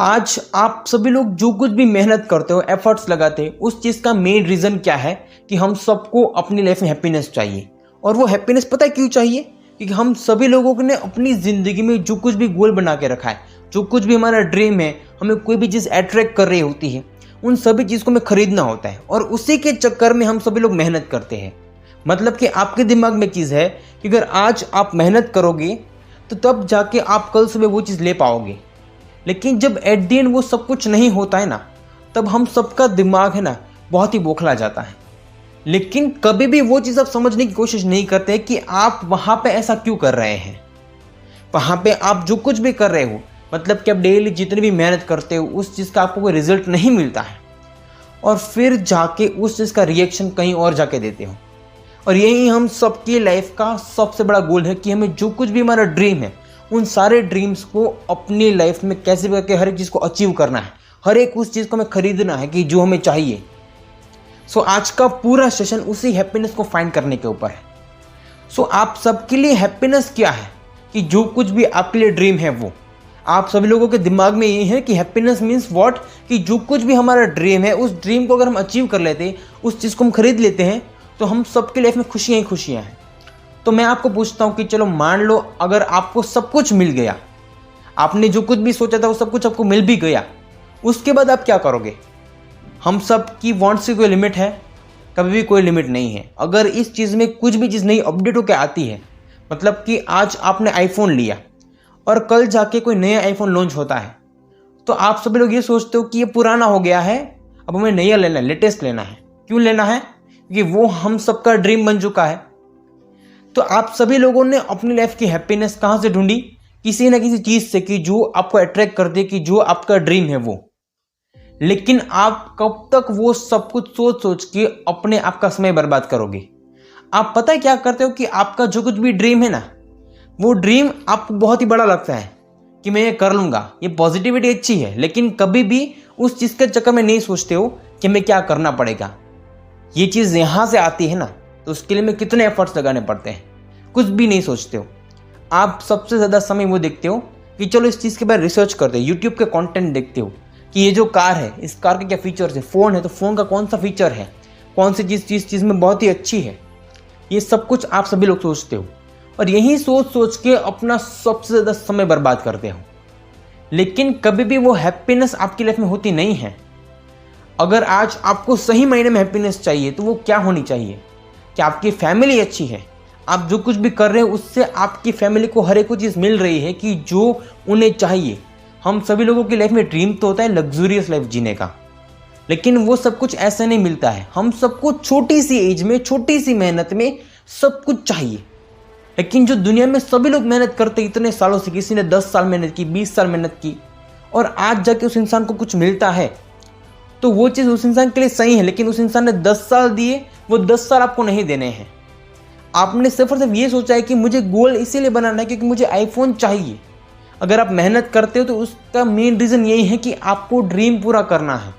आज आप सभी लोग जो कुछ भी मेहनत करते हो, एफर्ट्स लगाते हो, उस चीज़ का मेन रीज़न क्या है कि हम सबको अपनी लाइफ में हैप्पीनेस चाहिए। और वो हैप्पीनेस पता है क्यों चाहिए? क्योंकि हम सभी लोगों ने अपनी ज़िंदगी में जो कुछ भी गोल बना के रखा है, जो कुछ भी हमारा ड्रीम है, हमें कोई भी चीज़ अट्रैक्ट कर रही होती है, उन सभी चीज़ को हमें खरीदना होता है और उसी के चक्कर में हम सभी लोग मेहनत करते हैं। मतलब कि आपके दिमाग में एक चीज़ है कि अगर आज आप मेहनत करोगे तो तब जाके आप कल सुबह वो चीज़ ले पाओगे। लेकिन जब एट द एंड वो सब कुछ नहीं होता है ना, तब हम सबका दिमाग है ना बहुत ही बौखला जाता है। लेकिन कभी भी वो चीज़ आप समझने की कोशिश नहीं करते कि आप वहाँ पे ऐसा क्यों कर रहे हैं। वहाँ पे आप जो कुछ भी कर रहे हो, मतलब कि आप डेली जितनी भी मेहनत करते हो, उस चीज़ का आपको कोई रिजल्ट नहीं मिलता है और फिर जाके उस चीज़ का रिएक्शन कहीं और जाके देते हो। और यही हम सबकी लाइफ का सबसे बड़ा गोल है कि हमें जो कुछ भी हमारा ड्रीम है, उन सारे ड्रीम्स को अपनी लाइफ में कैसे भी करके हर एक चीज़ को अचीव करना है, हर एक उस चीज़ को हमें खरीदना है कि जो हमें चाहिए। सो आज का पूरा सेशन उसी हैप्पीनेस को फाइंड करने के ऊपर है। सो आप सबके लिए हैप्पीनेस क्या है कि जो कुछ भी आपके लिए ड्रीम है वो आप सभी लोगों के दिमाग में यही है कि हैप्पीनेस मीन्स व्हाट, कि जो कुछ भी हमारा ड्रीम है उस ड्रीम को अगर हम अचीव कर लेते हैं, उस चीज़ को हम खरीद लेते हैं, तो हम सबके लाइफ में खुशियाँ ही खुशियाँ हैं। तो मैं आपको पूछता हूँ कि चलो मान लो अगर आपको सब कुछ मिल गया, आपने जो कुछ भी सोचा था वो सब कुछ आपको मिल भी गया, उसके बाद आप क्या करोगे? हम सब की वांट्स की कोई लिमिट है? कभी भी कोई लिमिट नहीं है। अगर इस चीज़ में कुछ भी चीज़ नई अपडेट होकर आती है, मतलब कि आज आपने आईफोन लिया और कल जाके कोई नया आईफोन लॉन्च होता है, तो आप सभी लोग ये सोचते हो कि ये पुराना हो गया है, अब हमें नया लेना है, लेटेस्ट लेना है। क्यों लेना है? क्योंकि वो हम सबका ड्रीम बन चुका है। तो आप सभी लोगों ने अपनी लाइफ की हैप्पीनेस कहाँ से ढूंढी? किसी ना किसी चीज़ से, कि जो आपको अट्रैक्ट कर दे, कि जो आपका ड्रीम है वो। लेकिन आप कब तक वो सब कुछ सोच सोच के अपने आप का समय बर्बाद करोगे? आप पता है क्या करते हो कि आपका जो कुछ भी ड्रीम है ना, वो ड्रीम आपको बहुत ही बड़ा लगता है कि मैं ये कर लूँगा, ये पॉजिटिविटी अच्छी है, लेकिन कभी भी उस चीज़ के चक्कर में नहीं सोचते हो कि हमें क्या करना पड़ेगा। ये चीज़ यहाँ से आती है ना, तो उसके लिए मैं कितने एफर्ट्स लगाने पड़ते हैं, कुछ भी नहीं सोचते हो। आप सबसे ज़्यादा समय वो देखते हो कि चलो इस चीज़ के बारे में रिसर्च करते हो, यूट्यूब के कंटेंट देखते हो कि ये जो कार है, इस कार के क्या फीचर्स है, फ़ोन है तो फ़ोन का कौन सा फीचर है, कौन सी चीज़ में बहुत ही अच्छी है। ये सब कुछ आप सभी लोग सोचते हो और यही सोच सोच के अपना सबसे ज़्यादा समय बर्बाद करते हो। लेकिन कभी भी वो हैप्पीनेस आपकी लाइफ में होती नहीं है। अगर आज आपको सही मायने में हैप्पीनेस चाहिए तो वो क्या होनी चाहिए कि आपकी फैमिली अच्छी है, आप जो कुछ भी कर रहे हो उससे आपकी फैमिली को हर एक चीज़ मिल रही है कि जो उन्हें चाहिए। हम सभी लोगों की लाइफ में ड्रीम तो होता है लग्जूरियस लाइफ जीने का, लेकिन वो सब कुछ ऐसे नहीं मिलता है। हम सबको छोटी सी एज में, छोटी सी मेहनत में सब कुछ चाहिए। लेकिन जो दुनिया में सभी लोग मेहनत करते इतने सालों से, किसी ने 10 साल मेहनत की, 20 साल मेहनत की, और आज जाके उस इंसान को कुछ मिलता है, तो वो चीज़ उस इंसान के लिए सही है। लेकिन उस इंसान ने 10 साल दिए, वो 10 साल आपको नहीं देने हैं। आपने सिर्फ और सिर्फ ये सोचा है कि मुझे गोल इसीलिए बनाना है क्योंकि मुझे आईफोन चाहिए। अगर आप मेहनत करते हो तो उसका मेन रीज़न यही है कि आपको ड्रीम पूरा करना है।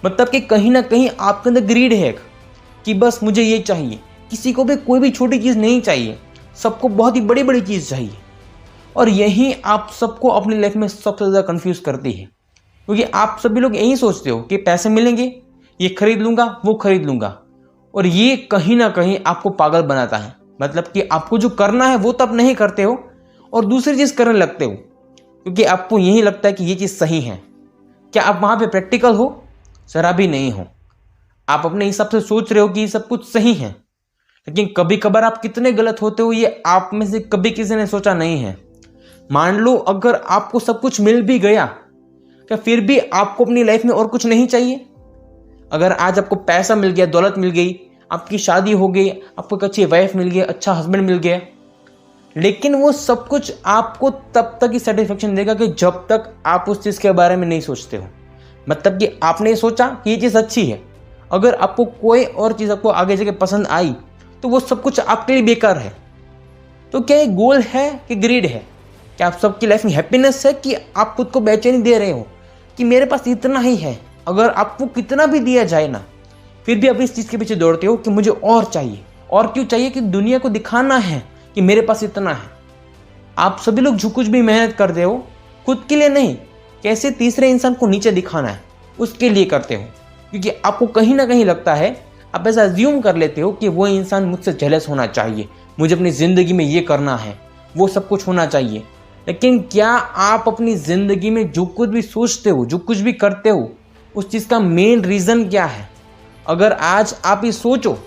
मतलब कि कहीं ना कहीं आपके अंदर ग्रीड है कि बस मुझे ये चाहिए। किसी को भी कोई भी छोटी चीज़ नहीं चाहिए, सबको बहुत ही बड़ी बड़ी चीज़ चाहिए। और यही आप सबको अपनी लाइफ में सबसे ज़्यादा कन्फ्यूज करती है, क्योंकि आप सभी लोग यही सोचते हो कि पैसे मिलेंगे, ये खरीद लूँगा, वो खरीद लूँगा, और ये कहीं ना कहीं आपको पागल बनाता है। मतलब कि आपको जो करना है वो तो आप नहीं करते हो और दूसरी चीज़ करने लगते हो, क्योंकि आपको यही लगता है कि ये चीज़ सही है। क्या आप वहाँ पे प्रैक्टिकल हो? जरा भी नहीं हो। आप अपने हिसाब से सोच रहे हो कि ये सब कुछ सही है, लेकिन कभी कभार आप कितने गलत होते हो ये आप में से कभी किसी ने सोचा नहीं है। मान लो अगर आपको सब कुछ मिल भी गया, क्या फिर भी आपको अपनी लाइफ में और कुछ नहीं चाहिए? अगर आज आपको पैसा मिल गया, दौलत मिल गई, आपकी शादी हो गई, आपको एक अच्छी वाइफ मिल गई, अच्छा हस्बैंड मिल गया, लेकिन वो सब कुछ आपको तब तक ही सेटिस्फेक्शन देगा कि जब तक आप उस चीज़ के बारे में नहीं सोचते हो। मतलब कि आपने सोचा कि ये चीज़ अच्छी है, अगर आपको कोई और चीज़ आपको आगे जाके पसंद आई तो वो सब कुछ आपके लिए बेकार है। तो क्या ये गोल है कि ग्रीड है? क्या आप सबकी लाइफ में हैप्पीनेस है कि आप खुद को बेचैनी दे रहे हो कि मेरे पास इतना ही है? अगर आपको कितना भी दिया जाए ना, फिर भी आप इस चीज़ के पीछे दौड़ते हो कि मुझे और चाहिए। और क्यों चाहिए? कि दुनिया को दिखाना है कि मेरे पास इतना है। आप सभी लोग जो कुछ भी मेहनत करते हो खुद के लिए नहीं, कैसे तीसरे इंसान को नीचे दिखाना है उसके लिए करते हो, क्योंकि आपको कहीं ना कहीं लगता है, आप ऐसा अज्यूम कर लेते हो कि वो इंसान मुझसे जेलस होना चाहिए, मुझे अपनी ज़िंदगी में ये करना है, वो सब कुछ होना चाहिए। लेकिन क्या आप अपनी ज़िंदगी में जो कुछ भी सोचते हो, जो कुछ भी करते हो, उस चीज़ का मेन रीज़न क्या है? अगर आज आप ये सोचो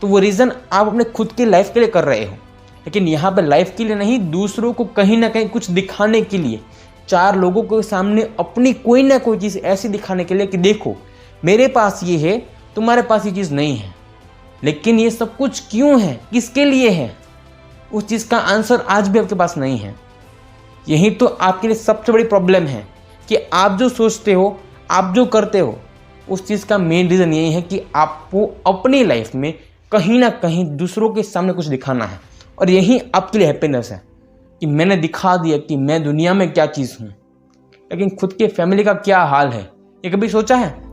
तो वो रीज़न आप अपने खुद की लाइफ के लिए कर रहे हो, लेकिन यहाँ पर लाइफ के लिए नहीं, दूसरों को कहीं ना कहीं कुछ दिखाने के लिए, चार लोगों के सामने अपनी कोई ना कोई चीज़ ऐसी दिखाने के लिए कि देखो मेरे पास ये है, तुम्हारे पास ये चीज़ नहीं है। लेकिन ये सब कुछ क्यों है, किसके लिए है, उस चीज़ का आंसर आज भी आपके पास नहीं है। यही तो आपके लिए सबसे बड़ी प्रॉब्लम है कि आप जो सोचते हो, आप जो करते हो, उस चीज़ का मेन रीज़न यही है कि आपको अपनी लाइफ में कहीं ना कहीं दूसरों के सामने कुछ दिखाना है, और यही आपके लिए हैप्पीनेस है कि मैंने दिखा दिया कि मैं दुनिया में क्या चीज़ हूँ। लेकिन खुद के फैमिली का क्या हाल है, ये कभी सोचा है?